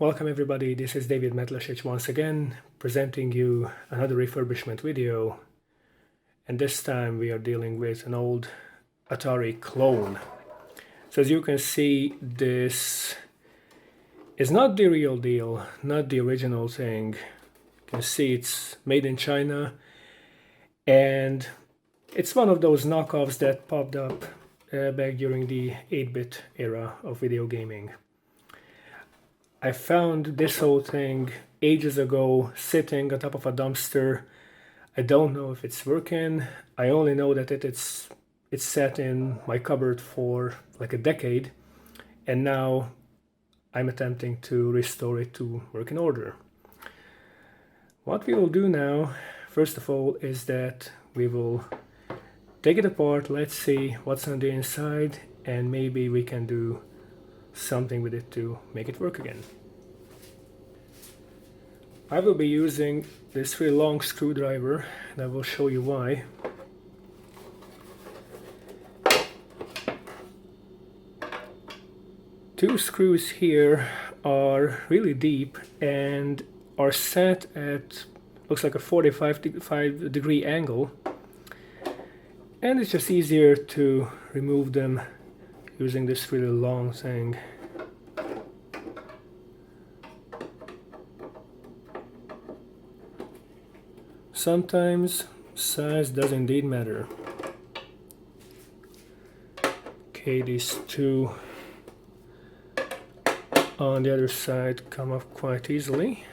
Welcome everybody, this is David Metlasic once again, presenting you another refurbishment video. And this time we are dealing with an old Atari clone. So as you can see, this is not the real deal, not the original thing. You can see it's made in China, and it's one of those knockoffs that popped up back during the 8-bit era of video gaming. I found this whole thing ages ago sitting on top of a dumpster. I don't know if it's working. I only know that it's sat in my cupboard for like a decade, and now I'm attempting to restore it to working order. What we will do now, first of all, is that we will take it apart. Let's see what's on the inside, and maybe we can do something with it to make it work again. I will be using this really long screwdriver, and I will show you why. Two screws here are really deep and are set at, looks like a 45-degree angle, and it's just easier to remove them using this really long thing. Sometimes size does indeed matter. Okay, these two on the other side come off quite easily.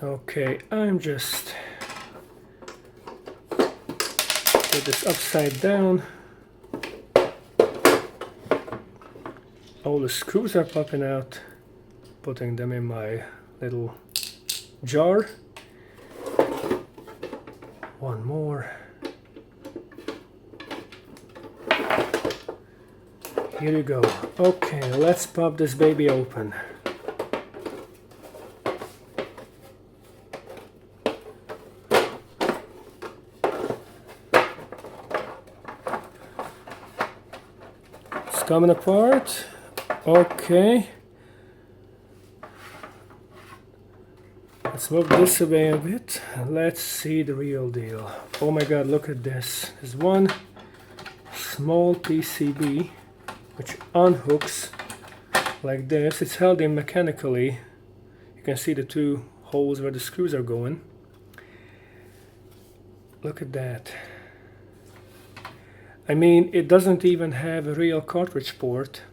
Okay, I'm just put this upside down. All the screws are popping out, putting them in my little jar. One more. Here you go. Okay, let's pop this baby open. It's coming apart. Okay. Let's move this away a bit and let's see the real deal. Oh my god, look at this. There's one small PCB which unhooks like this. It's held in mechanically. You can see the two holes where the screws are going. Look at that. I mean, it doesn't even have a real cartridge port.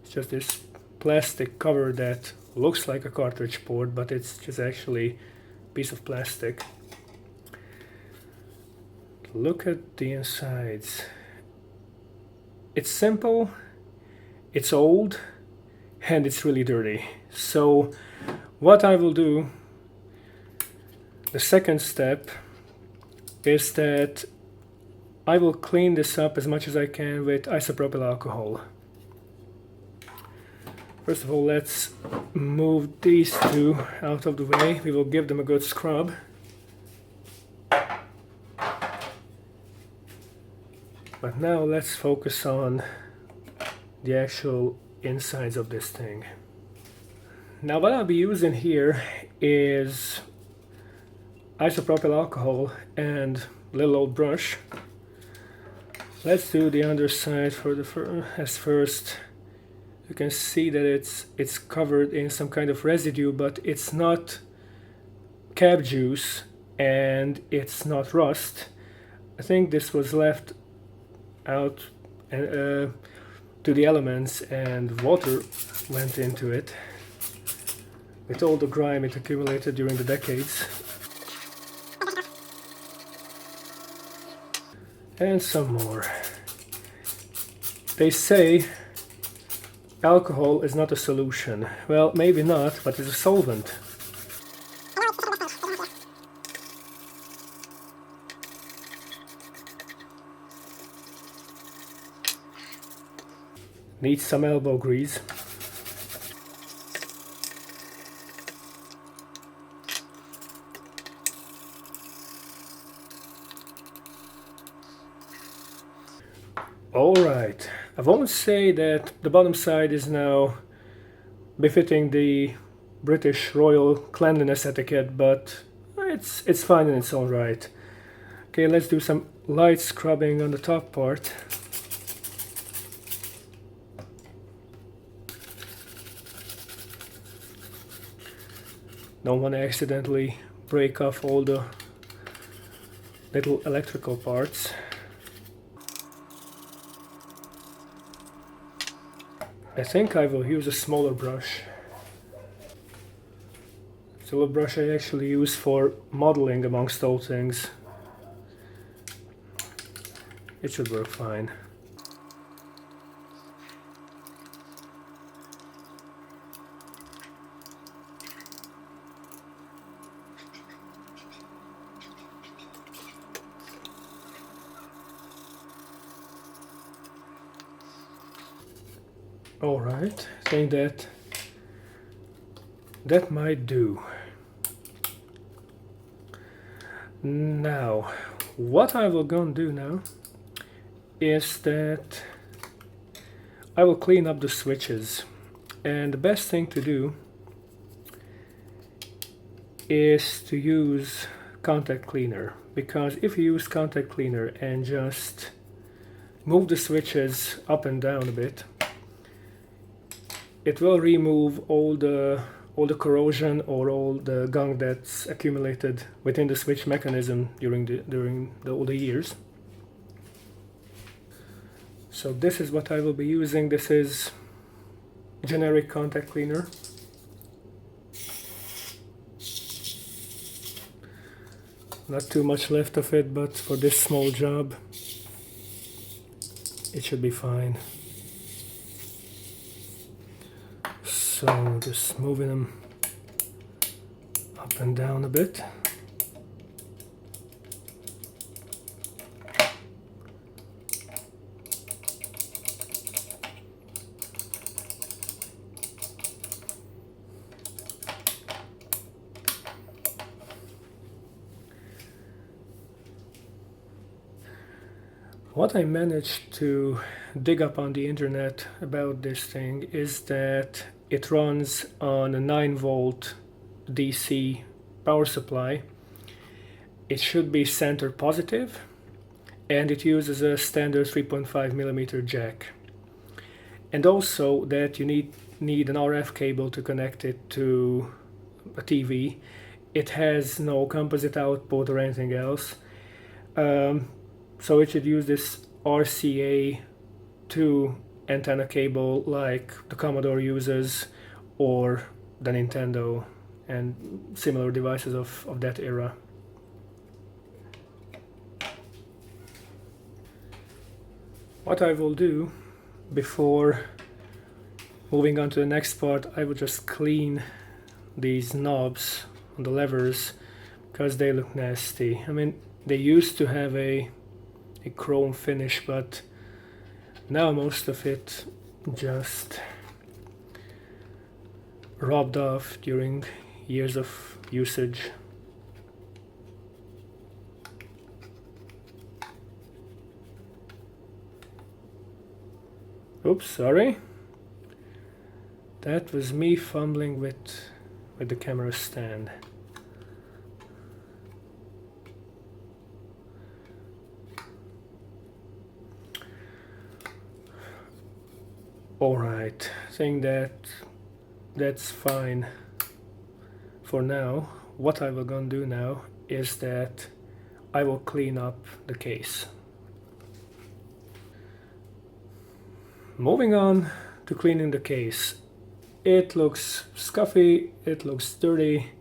It's just this plastic cover that looks like a cartridge port, but it's just actually a piece of plastic. Look at the insides. It's simple, it's old, and it's really dirty. So what I will do, the second step, is that I will clean this up as much as I can with isopropyl alcohol. First of all, let's move these two out of the way. We will give them a good scrub. But now let's focus on the actual insides of this thing. Now what I'll be using here is isopropyl alcohol and a little old brush. Let's do the underside as first. You can see that it's covered in some kind of residue, but it's not cab juice and it's not rust. I think this was left out to the elements and water went into it with all the grime it accumulated during the decades. And some more. They say alcohol is not a solution. Well, maybe not, but it's a solvent. Needs some elbow grease. Alright, I won't say that the bottom side is now befitting the British royal cleanliness etiquette, but it's fine in its own right. Okay, let's do some light scrubbing on the top part. Don't want to accidentally break off all the little electrical parts. I think I will use a smaller brush. It's a little brush I actually use for modeling amongst all things. It should work fine. Alright, I think that might do. Now, what I will gonna do now is that I will clean up the switches, and the best thing to do is to use contact cleaner, because if you use contact cleaner and just move the switches up and down a bit, it will remove all the corrosion or all the gunk that's accumulated within the switch mechanism during all the years. So this is what I will be using. This is generic contact cleaner. Not too much left of it, but for this small job it should be fine. So just moving them up and down a bit. What I managed to dig up on the internet about this thing is that it runs on a 9-volt DC power supply. It should be center positive, and it uses a standard 3.5mm jack. And also that you need an RF cable to connect it to a TV. It has no composite output or anything else. So it should use this RCA2 antenna cable like the Commodore uses, or the Nintendo and similar devices of that era. What I will do before moving on to the next part, I will just clean these knobs on the levers because they look nasty. I mean, they used to have a chrome finish, but now most of it just rubbed off during years of usage. Oops, sorry. That was me fumbling with the camera stand. Alright, I think that's fine for now. What I will gonna do now is that I will clean up the case. Moving on to cleaning the case. It looks scuffy, it looks dirty.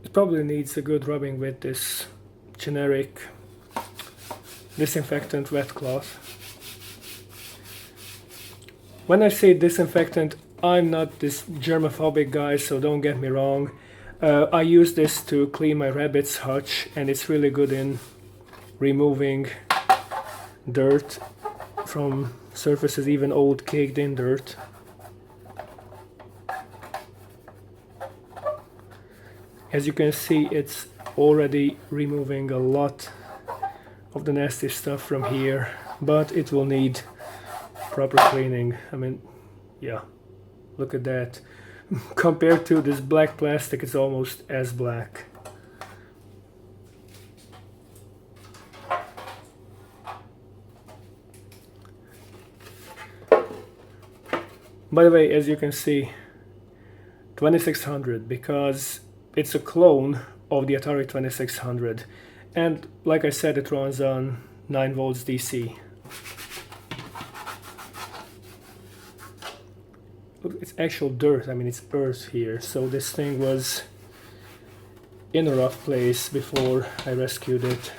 It probably needs a good rubbing with this generic disinfectant wet cloth. When I say disinfectant, I'm not this germophobic guy, so don't get me wrong. I use this to clean my rabbit's hutch, and it's really good in removing dirt from surface is even old caked in dirt. As you can see, it's already removing a lot of the nasty stuff from here, but it will need proper cleaning. I mean, yeah, look at that. Compared to this black plastic, it's almost as black. By the way, as you can see, 2600, because it's a clone of the Atari 2600, and like I said, it runs on 9 volts DC. Look, it's actual dirt. I mean, it's earth here, so this thing was in a rough place before I rescued it.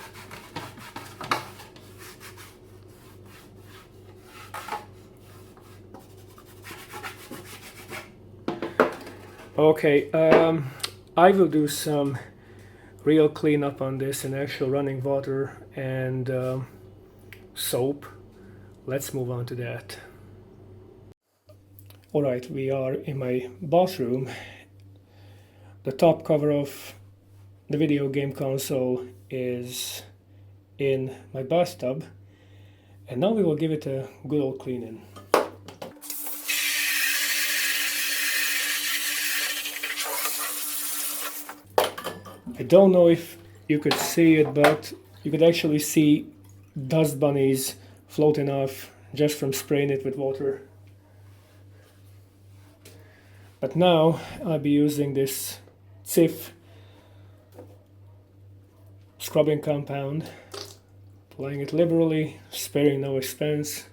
Okay, I will do some real cleanup on this in actual running water and soap. Let's move on to that. Alright, we are in my bathroom. The top cover of the video game console is in my bathtub, and now we will give it a good old cleaning. I don't know if you could see it, but you could actually see dust bunnies floating off just from spraying it with water. But now I'll be using this Cif scrubbing compound, applying it liberally, sparing no expense,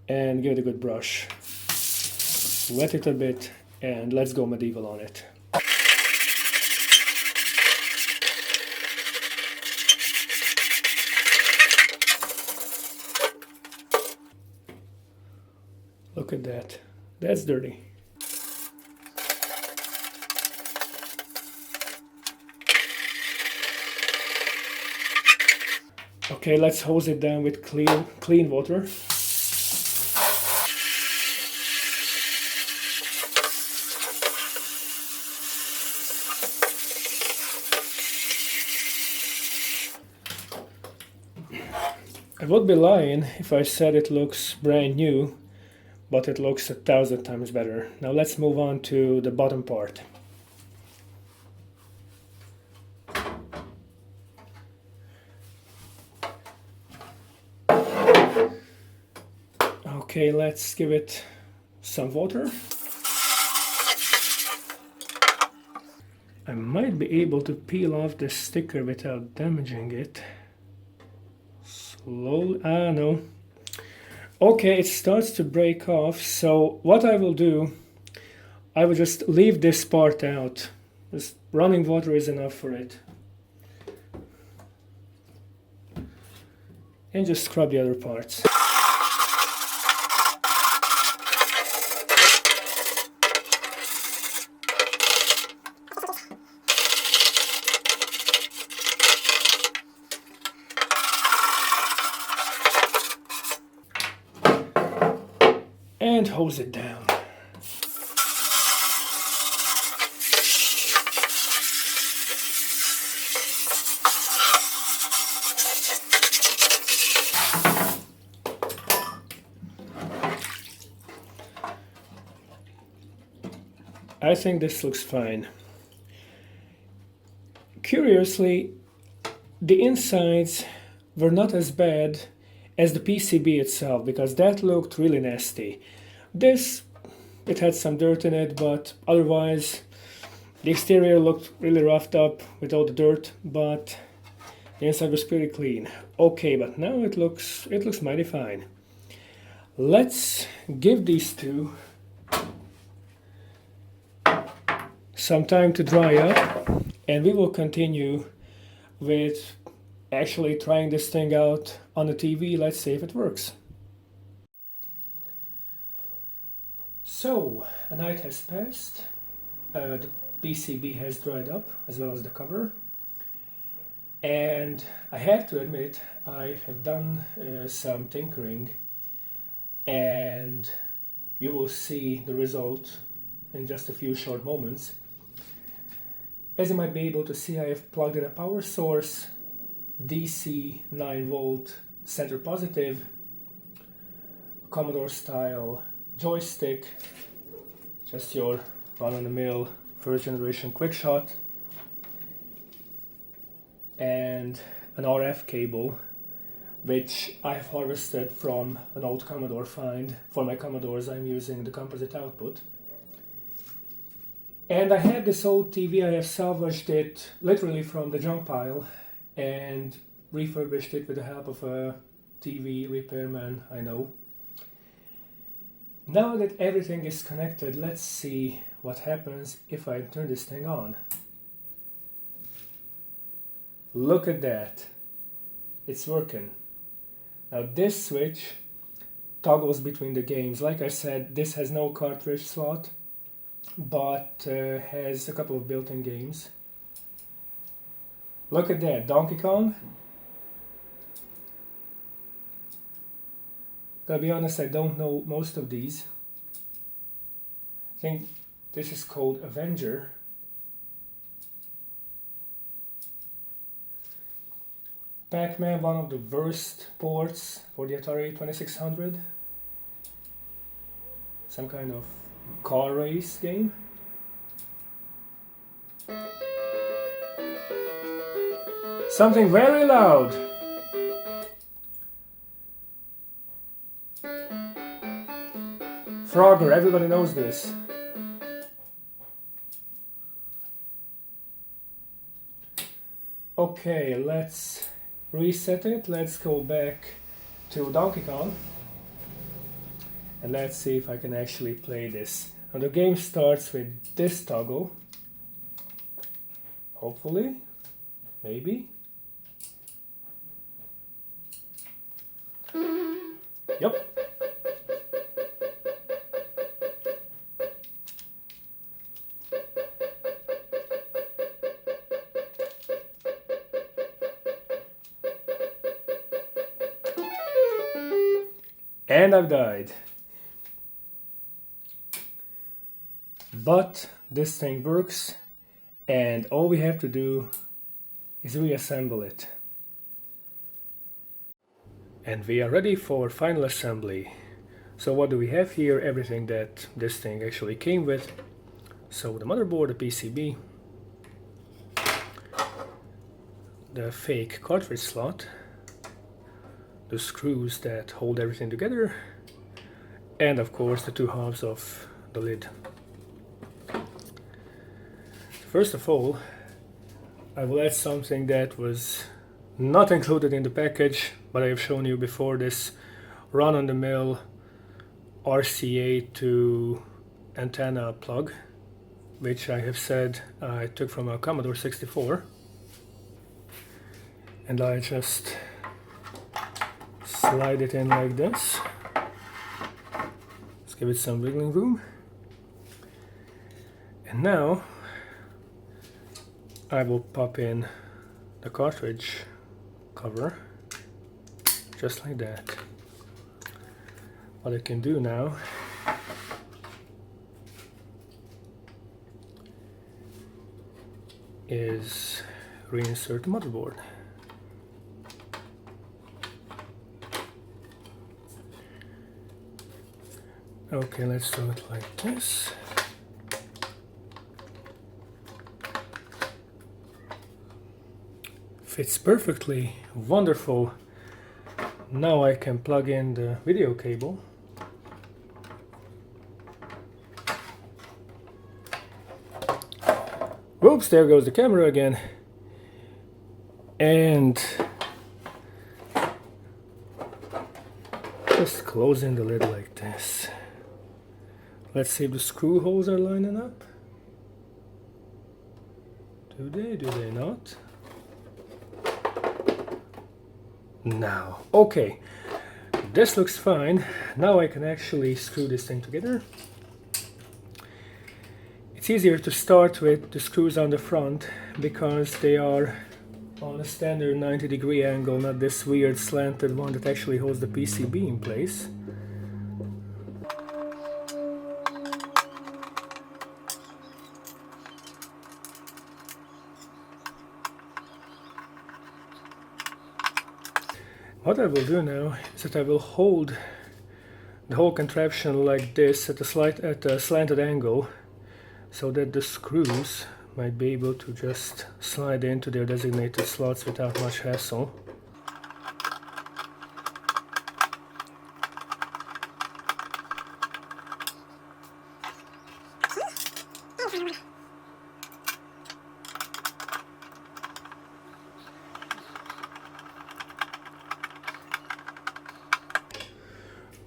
and give it a good brush. Wet it a bit, and let's go medieval on it. Look at that. That's dirty. Okay, let's hose it down with clean water. I would be lying if I said it looks brand new, but it looks 1,000 times better. Now let's move on to the bottom part. Okay, let's give it some water. I might be able to peel off the sticker without damaging it. Slowly, no. Okay, it starts to break off, so what I will do, I will just leave this part out. Just running water is enough for it. And just scrub the other parts. And hose it down. I think this looks fine. Curiously, the insides were not as bad as the PCB itself, because that looked really nasty. This, it had some dirt in it, but otherwise the exterior looked really roughed up with all the dirt, but the inside was pretty clean. Okay, but now it looks mighty fine. Let's give these two some time to dry up, and we will continue with actually trying this thing out on the TV. Let's see if it works. So, a night has passed. The PCB has dried up, as well as the cover. And I have to admit, I have done some tinkering, and you will see the result in just a few short moments. As you might be able to see, I have plugged in a power source, DC 9 volt center positive, Commodore style joystick, just your run-of-the-mill first generation quick shot, and an RF cable which I have harvested from an old Commodore find. For my Commodores I'm using the composite output. And I have this old TV, I have salvaged it literally from the junk pile and refurbished it with the help of a TV repairman I know. Now that everything is connected, let's see what happens if I turn this thing on. Look at that, it's working. Now this switch toggles between the games. Like I said, this has no cartridge slot, but has a couple of built-in games. Look at that, Donkey Kong. Gotta be honest, I don't know most of these. I think this is called Avenger. Pac-Man, one of the worst ports for the Atari 2600. Some kind of car race game. Something very loud. Frogger, everybody knows this. Okay, let's reset it. Let's go back to Donkey Kong. And let's see if I can actually play this. Now the game starts with this toggle. Hopefully. Maybe. Yep. And I've died. But this thing works, and all we have to do is reassemble it. And we are ready for final assembly. So what do we have here? Everything that this thing actually came with. So the motherboard, the PCB, the fake cartridge slot, the screws that hold everything together, and of course the two halves of the lid. First of all, I will add something that was not included in the package, but I have shown you before, this run-on-the-mill RCA to antenna plug, which I have said I took from a Commodore 64. And I just slide it in like this. Let's give it some wiggling room. And now I will pop in the cartridge cover, just like that. What I can do now is reinsert the motherboard. Okay, let's do it like this. Fits perfectly, wonderful. Now I can plug in the video cable. Whoops, there goes the camera again. And just closing the lid like this. Let's see if the screw holes are lining up. Do they not? Now, okay, this looks fine. Now I can actually screw this thing together. It's easier to start with the screws on the front because they are on a standard 90-degree angle, not this weird slanted one that actually holds the PCB in place. What I will do now is that I will hold the whole contraption like this at a slanted angle, so that the screws might be able to just slide into their designated slots without much hassle.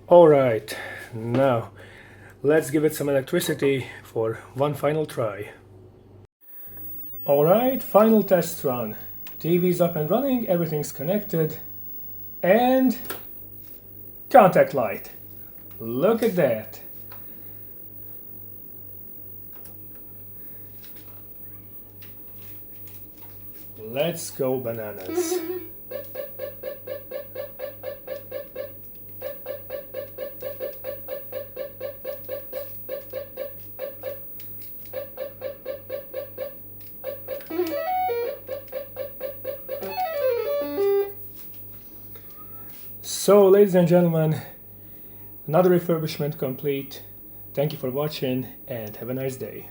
Alright, now let's give it some electricity for one final try. Alright, final test run. TV's up and running, everything's connected, and contact light. Look at that. Let's go bananas. So, ladies and gentlemen, another refurbishment complete. Thank you for watching and have a nice day.